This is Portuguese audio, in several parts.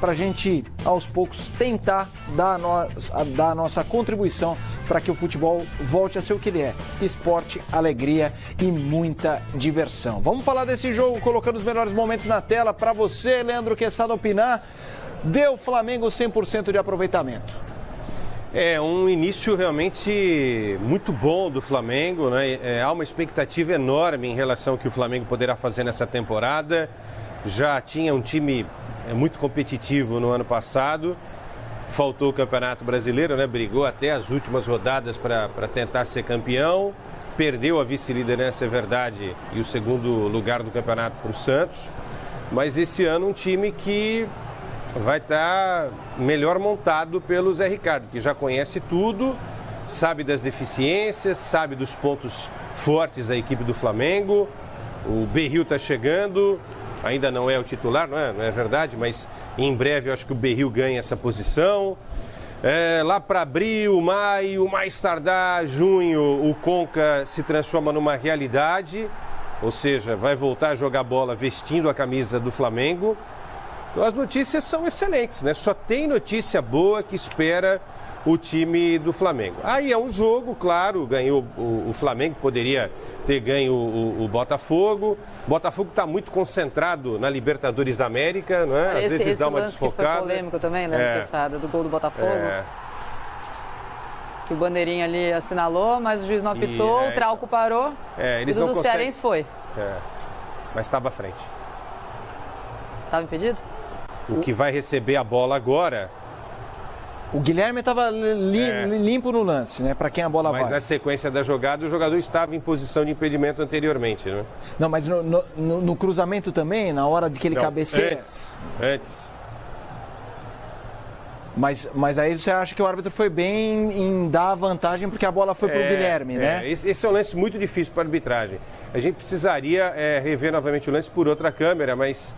para a gente, aos poucos, tentar dar a nossa contribuição para que o futebol volte a ser o que ele é: esporte, alegria e muita diversão. Vamos falar desse jogo, colocando os melhores momentos na tela para você, Leandro Quesada, opinar. Deu Flamengo 100% de aproveitamento. É um início realmente muito bom do Flamengo, né? Há uma expectativa enorme em relação ao que o Flamengo poderá fazer nessa temporada. Já tinha um time muito competitivo no ano passado. Faltou o Campeonato Brasileiro, né? Brigou até as últimas rodadas para tentar ser campeão. Perdeu a vice-liderança, é verdade, e o segundo lugar do campeonato para o Santos. Mas esse ano um time que vai estar melhor montado pelo Zé Ricardo, que já conhece tudo, sabe das deficiências, sabe dos pontos fortes da equipe do Flamengo. O Berril está chegando, ainda não é o titular, não é verdade, mas em breve eu acho que o Berril ganha essa posição. Lá para abril, maio, mais tardar junho, o Conca se transforma numa realidade, ou seja, vai voltar a jogar bola vestindo a camisa do Flamengo. Então as notícias são excelentes, né? Só tem notícia boa que espera o time do Flamengo. Aí é um jogo, claro, ganhou o Flamengo, poderia ter ganho o Botafogo. O Botafogo está muito concentrado na Libertadores da América, não é? Às vezes dá uma desfocada. Que foi polêmico também, Leandro Quesada, do gol do Botafogo. Que o bandeirinha ali assinalou, mas o juiz não apitou, o Trauco parou, eles e o do conseguem... Cearense foi. Mas estava à frente. Estava impedido? O que vai receber a bola agora... O Guilherme estava limpo no lance, né? Para quem a bola vai. Mas na sequência da jogada, o jogador estava em posição de impedimento anteriormente, né? Não, mas no cruzamento também, na hora de que ele cabeceia? Antes. Mas aí você acha que o árbitro foi bem em dar a vantagem porque a bola foi para o Guilherme, né? Esse é um lance muito difícil para a arbitragem. A gente precisaria rever novamente o lance por outra câmera, mas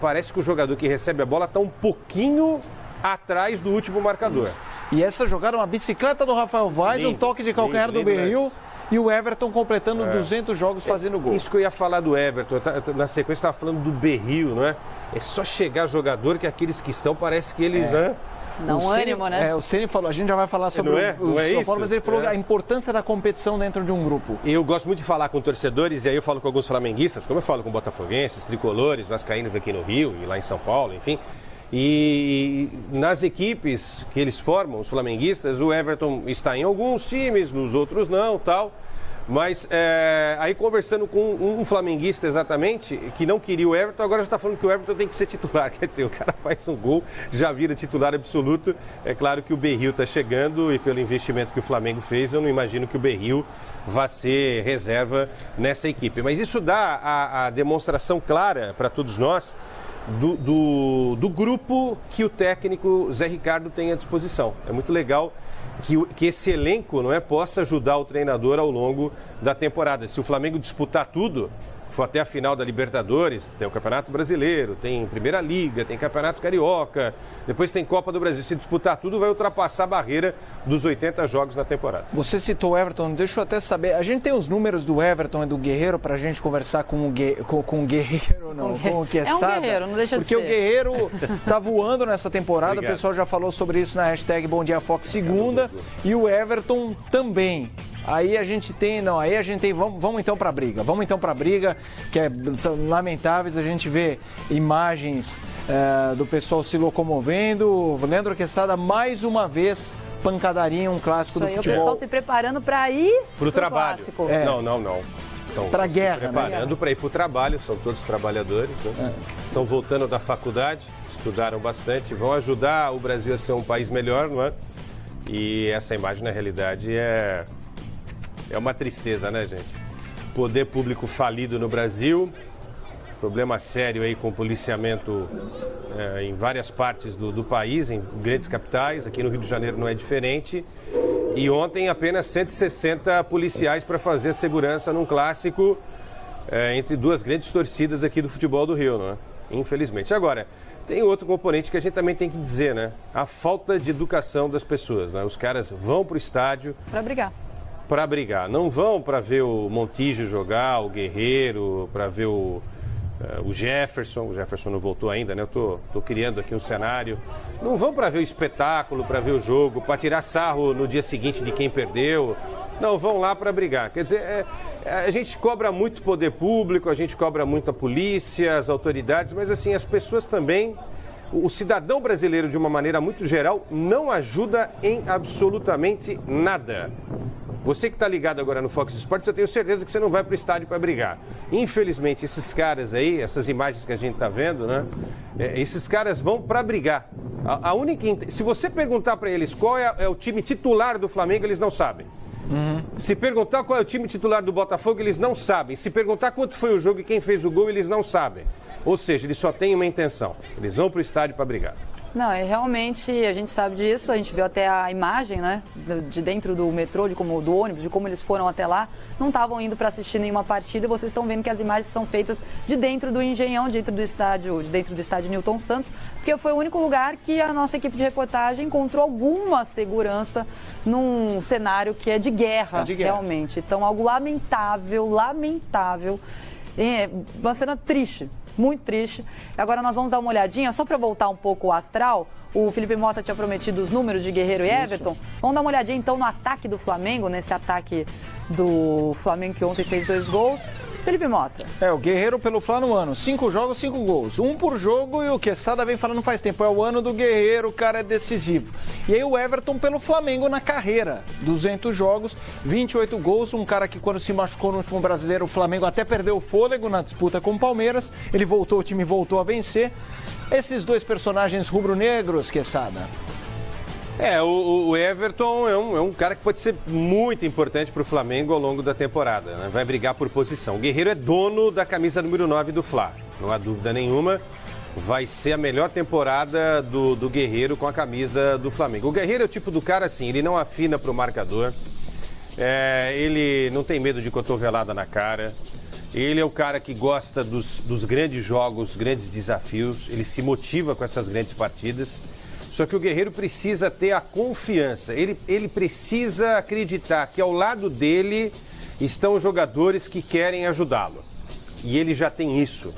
parece que o jogador que recebe a bola está um pouquinho atrás do último marcador. E essa jogada, uma bicicleta do Rafael Vaz, um toque de calcanhar do Berril e o Everton completando 200 jogos fazendo gol. Isso que eu ia falar do Everton, na sequência estava falando do Berril, não é? É só chegar jogador que aqueles que estão, parece que eles... Dá um ânimo, né? O Ceni falou, a gente já vai falar sobre o São Paulo, mas ele falou a importância da competição dentro de um grupo. Eu gosto muito de falar com torcedores, e aí eu falo com alguns flamenguistas, como eu falo com botafoguenses, tricolores, vascaínos aqui no Rio e lá em São Paulo, enfim... E nas equipes que eles formam, os flamenguistas, o Everton está em alguns times, nos outros não, tal. Mas aí conversando com um flamenguista exatamente, que não queria o Everton, agora já está falando que o Everton tem que ser titular. Quer dizer, o cara faz um gol, já vira titular absoluto. É claro que o Berril está chegando e pelo investimento que o Flamengo fez, eu não imagino que o Berril vá ser reserva nessa equipe. Mas isso dá a demonstração clara para todos nós do grupo que o técnico Zé Ricardo tem à disposição. É muito legal que esse elenco possa ajudar o treinador ao longo da temporada. Se o Flamengo disputar tudo, for até a final da Libertadores, tem o Campeonato Brasileiro, tem Primeira Liga, tem Campeonato Carioca, depois tem Copa do Brasil. Se disputar tudo, vai ultrapassar a barreira dos 80 jogos na temporada. Você citou o Everton, deixa eu até saber, a gente tem os números do Everton e do Guerreiro pra gente conversar com o Guerreiro, não, com o Quesada. É um guerreiro, não deixa de ser. Porque o Guerreiro tá voando nessa temporada, Obrigado. O pessoal já falou sobre isso na hashtag Bom Dia Fox segunda, e o Everton também. Aí a gente tem, vamos então para a briga, que são lamentáveis, a gente vê imagens do pessoal se locomovendo. Leandro Quesada, mais uma vez, pancadaria em um clássico do futebol. O pessoal se preparando para ir para o trabalho. Clássico. Não. Para a guerra, se preparando para ir para o trabalho, são todos trabalhadores, né? Estão voltando da faculdade, estudaram bastante, vão ajudar o Brasil a ser um país melhor, não é? E essa imagem, na realidade, é uma tristeza, né, gente? Poder público falido no Brasil, problema sério aí com o policiamento em várias partes do país, em grandes capitais, aqui no Rio de Janeiro não é diferente. E ontem apenas 160 policiais para fazer a segurança num clássico entre duas grandes torcidas aqui do futebol do Rio, não é? Infelizmente. Agora, tem outro componente que a gente também tem que dizer, né? A falta de educação das pessoas, né? Os caras vão para o estádio... Para brigar. Não vão para ver o Montijo jogar, o Guerreiro, para ver o o Jefferson não voltou ainda, né? Eu tô criando aqui um cenário. Não vão para ver o espetáculo, para ver o jogo, para tirar sarro no dia seguinte de quem perdeu. Não, vão lá para brigar. Quer dizer, a gente cobra muito poder público, a gente cobra muito a polícia, as autoridades, mas assim, as pessoas também, o cidadão brasileiro de uma maneira muito geral, não ajuda em absolutamente nada. Você que está ligado agora no Fox Sports, eu tenho certeza que você não vai para o estádio para brigar. Infelizmente, esses caras aí, essas imagens que a gente está vendo, né? Esses caras vão para brigar. Se você perguntar para eles qual é o time titular do Flamengo, eles não sabem. Se perguntar qual é o time titular do Botafogo, eles não sabem. Se perguntar quanto foi o jogo e quem fez o gol, eles não sabem. Ou seja, eles só têm uma intenção. Eles vão para o estádio para brigar. Não, realmente a gente sabe disso, a gente viu até a imagem, né, de dentro do metrô, do ônibus, de como eles foram até lá, não estavam indo para assistir nenhuma partida, vocês estão vendo que as imagens são feitas de dentro do Engenhão, dentro do estádio Newton Santos, porque foi o único lugar que a nossa equipe de reportagem encontrou alguma segurança num cenário que é de guerra, realmente. Então, algo lamentável, uma cena triste. Muito triste. Agora nós vamos dar uma olhadinha, só para voltar um pouco o astral. O Felipe Mota tinha prometido os números de Guerreiro e Everton. Vamos dar uma olhadinha então no ataque do Flamengo, nesse ataque do Flamengo que ontem fez 2 gols. Felipe Mota. O Guerreiro pelo Fla no ano. 5 jogos, 5 gols. 1 por jogo e o Quesada vem falando faz tempo. É o ano do Guerreiro, o cara é decisivo. E aí o Everton pelo Flamengo na carreira. 200 jogos, 28 gols. Um cara que quando se machucou no último brasileiro, o Flamengo até perdeu o fôlego na disputa com o Palmeiras. Ele voltou, o time voltou a vencer. Esses dois personagens rubro-negros, Quesada. O Everton é um cara que pode ser muito importante para o Flamengo ao longo da temporada, né? Vai brigar por posição. O Guerreiro é dono da camisa número 9 do Fla, não há dúvida nenhuma. Vai ser a melhor temporada do Guerreiro com a camisa do Flamengo. O Guerreiro é o tipo do cara assim, ele não afina para o marcador, ele não tem medo de cotovelada na cara. Ele é o cara que gosta dos grandes jogos, grandes desafios, ele se motiva com essas grandes partidas. Só que o Guerreiro precisa ter a confiança, ele precisa acreditar que ao lado dele estão jogadores que querem ajudá-lo. E ele já tem isso.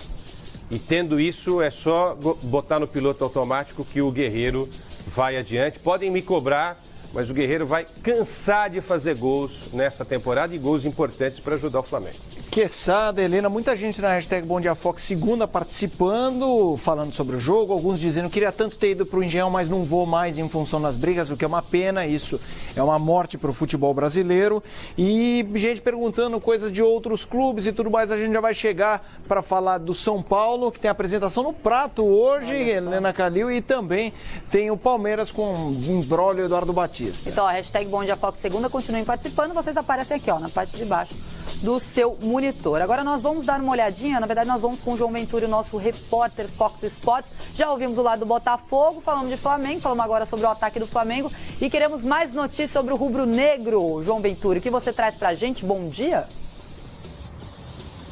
E tendo isso, é só botar no piloto automático que o Guerreiro vai adiante. Podem me cobrar, mas o Guerreiro vai cansar de fazer gols nessa temporada e gols importantes para ajudar o Flamengo. Quesada, Helena, muita gente na hashtag Bom Dia Fox segunda participando, falando sobre o jogo, alguns dizendo que queria tanto ter ido para o Engenhão, mas não vou mais em função das brigas, o que é uma pena, isso é uma morte para o futebol brasileiro. E gente perguntando coisas de outros clubes e tudo mais, a gente já vai chegar para falar do São Paulo, que tem apresentação no Prato hoje, Helena Calil, e também tem o Palmeiras com imbróglio Eduardo Batista. Então, a hashtag Bom Dia Fox segunda, continuem participando, vocês aparecem aqui, na parte de baixo do seu monitor. Agora nós vamos dar uma olhadinha, na verdade nós vamos com o João Ventura, o nosso repórter Fox Sports. Já ouvimos o lado do Botafogo, falamos de Flamengo, falamos agora sobre o ataque do Flamengo e queremos mais notícias sobre o rubro-negro. João Ventura, o que você traz pra gente? Bom dia.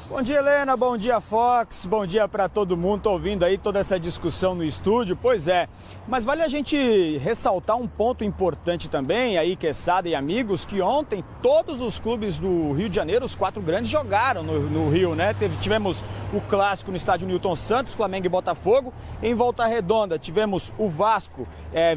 Bom dia, Helena, bom dia, Fox, bom dia para todo mundo. Tô ouvindo aí toda essa discussão no estúdio, pois é. Mas vale a gente ressaltar um ponto importante também, aí, Quesada e amigos, que ontem todos os clubes do Rio de Janeiro, os 4 grandes, jogaram no Rio, né? Tivemos o clássico no estádio Newton Santos, Flamengo e Botafogo. Em Volta Redonda tivemos o Vasco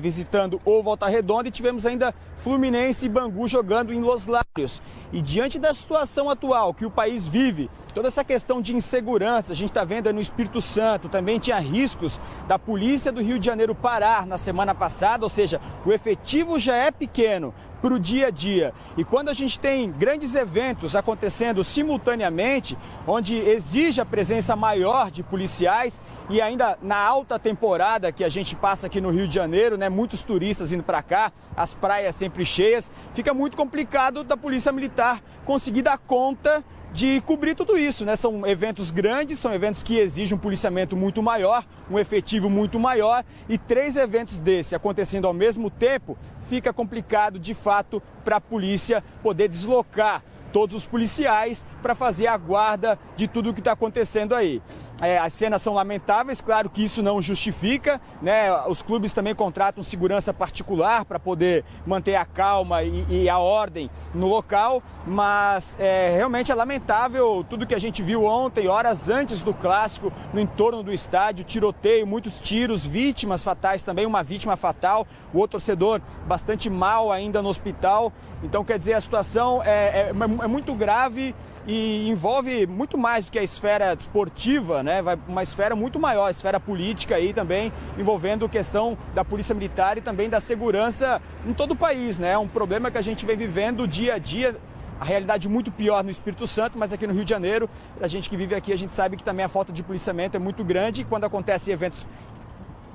visitando o Volta Redonda e tivemos ainda Fluminense e Bangu jogando em Los Lários. E diante da situação atual que o país vive, toda essa questão de insegurança, a gente está vendo aí no Espírito Santo, também tinha riscos da polícia do Rio de Janeiro parar na semana passada, ou seja, o efetivo já é pequeno para o dia a dia. E quando a gente tem grandes eventos acontecendo simultaneamente, onde exige a presença maior de policiais e ainda na alta temporada que a gente passa aqui no Rio de Janeiro, né, muitos turistas indo para cá, as praias sempre cheias, fica muito complicado da Polícia Militar conseguir dar conta de cobrir tudo isso, né? São eventos grandes, são eventos que exigem um policiamento muito maior, um efetivo muito maior, e 3 eventos desse acontecendo ao mesmo tempo, fica complicado de fato para a polícia poder deslocar todos os policiais para fazer a guarda de tudo o que está acontecendo aí. as cenas são lamentáveis, claro que isso não justifica, né? Os clubes também contratam segurança particular para poder manter a calma e a ordem no local, mas realmente é lamentável tudo que a gente viu ontem, horas antes do clássico, no entorno do estádio, tiroteio, muitos tiros, vítimas fatais também, uma vítima fatal, o outro torcedor bastante mal ainda no hospital. Então, quer dizer, a situação é muito grave e envolve muito mais do que a esfera esportiva, né? Vai uma esfera muito maior, a esfera política aí também, envolvendo questão da Polícia Militar e também da segurança em todo o país, né? É um problema que a gente vem vivendo dia a dia, a realidade muito pior no Espírito Santo, mas aqui no Rio de Janeiro, a gente que vive aqui, a gente sabe que também a falta de policiamento é muito grande e quando acontecem eventos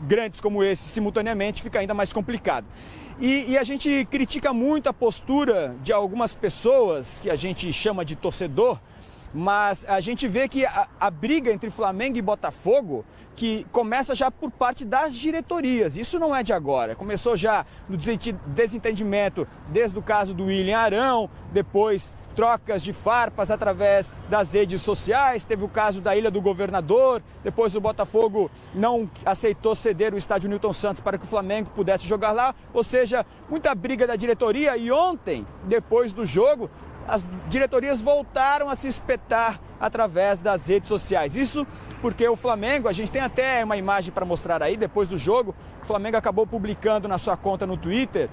grandes como esse simultaneamente fica ainda mais complicado. E a gente critica muito a postura de algumas pessoas que a gente chama de torcedor, mas a gente vê que a briga entre Flamengo e Botafogo que começa já por parte das diretorias. Isso não é de agora. Começou já no desentendimento desde o caso do William Arão, depois trocas de farpas através das redes sociais, teve o caso da Ilha do Governador, depois o Botafogo não aceitou ceder o estádio Newton Santos para que o Flamengo pudesse jogar lá, ou seja, muita briga da diretoria e ontem, depois do jogo, as diretorias voltaram a se espetar através das redes sociais. Isso porque o Flamengo, a gente tem até uma imagem para mostrar aí, depois do jogo, o Flamengo acabou publicando na sua conta no Twitter,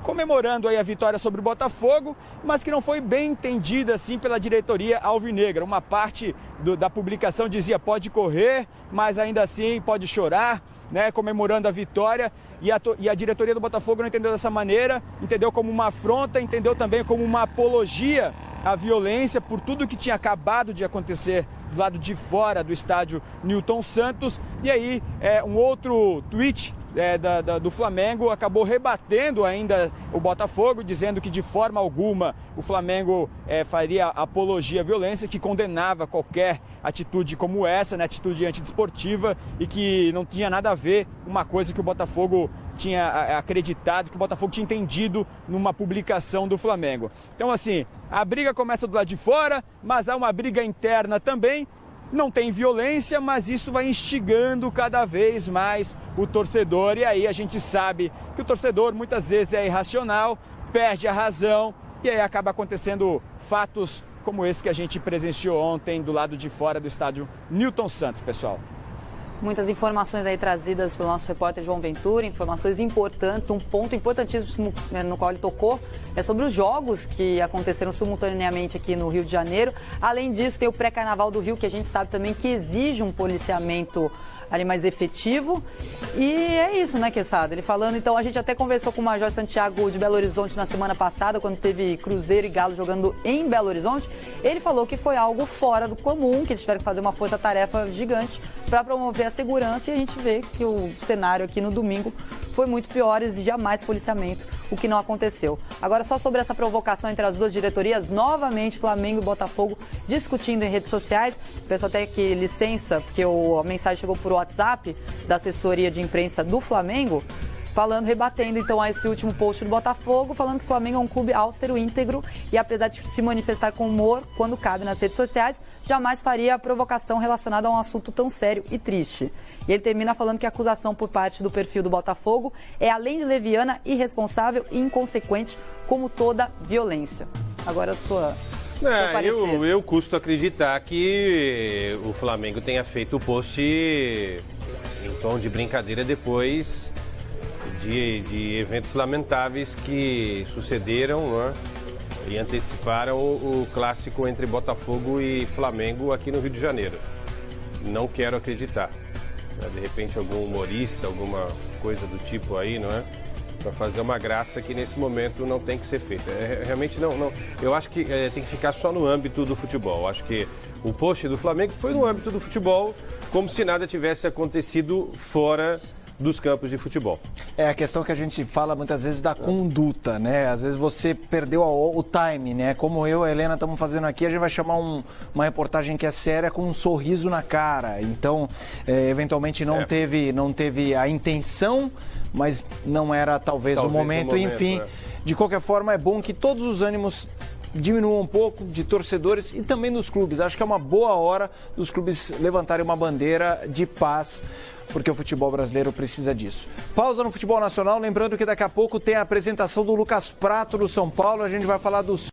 comemorando aí a vitória sobre o Botafogo, mas que não foi bem entendida assim pela diretoria alvinegra. Uma parte da publicação dizia pode correr, mas ainda assim pode chorar, né, comemorando a vitória, e a diretoria do Botafogo não entendeu dessa maneira, entendeu como uma afronta, entendeu também como uma apologia à violência por tudo que tinha acabado de acontecer do lado de fora do estádio Newton Santos. E aí um outro tweet do Flamengo acabou rebatendo ainda o Botafogo, dizendo que de forma alguma o Flamengo faria apologia à violência, que condenava qualquer atitude como essa, né, atitude antidesportiva, e que não tinha nada a ver uma coisa que o Botafogo tinha acreditado, que o Botafogo tinha entendido numa publicação do Flamengo. Então, assim, a briga começa do lado de fora, mas há uma briga interna também. Não tem violência, mas isso vai instigando cada vez mais o torcedor. E aí a gente sabe que o torcedor muitas vezes é irracional, perde a razão e aí acaba acontecendo fatos como esse que a gente presenciou ontem do lado de fora do estádio Newton Santos, pessoal. Muitas informações aí trazidas pelo nosso repórter João Ventura, informações importantes, um ponto importantíssimo no qual ele tocou é sobre os jogos que aconteceram simultaneamente aqui no Rio de Janeiro. Além disso, tem o pré-carnaval do Rio, que a gente sabe também que exige um policiamento ali mais efetivo. E é isso, né, Quesada? Ele falando, então, a gente até conversou com o Major Santiago de Belo Horizonte na semana passada, quando teve Cruzeiro e Galo jogando em Belo Horizonte. Ele falou que foi algo fora do comum, que eles tiveram que fazer uma força-tarefa gigante para promover a segurança, e a gente vê que o cenário aqui no domingo foi muito pior, exigia mais policiamento, o que não aconteceu. Agora, só sobre essa provocação entre as duas diretorias, novamente Flamengo e Botafogo discutindo em redes sociais. Peço até que licença, porque a mensagem chegou por WhatsApp da assessoria de imprensa do Flamengo, rebatendo então a esse último post do Botafogo, falando que o Flamengo é um clube austero, íntegro, e apesar de se manifestar com humor quando cabe nas redes sociais, jamais faria provocação relacionada a um assunto tão sério e triste. E ele termina falando que a acusação por parte do perfil do Botafogo é, além de leviana, irresponsável e inconsequente, como toda violência. Agora a sua... Eu custo acreditar que o Flamengo tenha feito o post em tom de brincadeira depois de eventos lamentáveis que sucederam, né, e anteciparam o clássico entre Botafogo e Flamengo aqui no Rio de Janeiro. Não quero acreditar. De repente algum humorista, alguma coisa do tipo aí, não é? Para fazer uma graça que nesse momento não tem que ser feita. Realmente não. Eu acho que tem que ficar só no âmbito do futebol. Eu acho que o post do Flamengo foi no âmbito do futebol, como se nada tivesse acontecido fora dos campos de futebol. É a questão que a gente fala muitas vezes da conduta, né? Às vezes você perdeu o time, né? Como eu e a Helena estamos fazendo aqui, a gente vai chamar uma reportagem que é séria com um sorriso na cara. Então, eventualmente não teve a intenção, mas não era talvez o momento. Enfim, de qualquer forma, é bom que todos os ânimos diminua um pouco de torcedores e também nos clubes. Acho que é uma boa hora dos clubes levantarem uma bandeira de paz, porque o futebol brasileiro precisa disso. Pausa no futebol nacional, lembrando que daqui a pouco tem a apresentação do Lucas Prato no São Paulo, a gente vai falar dos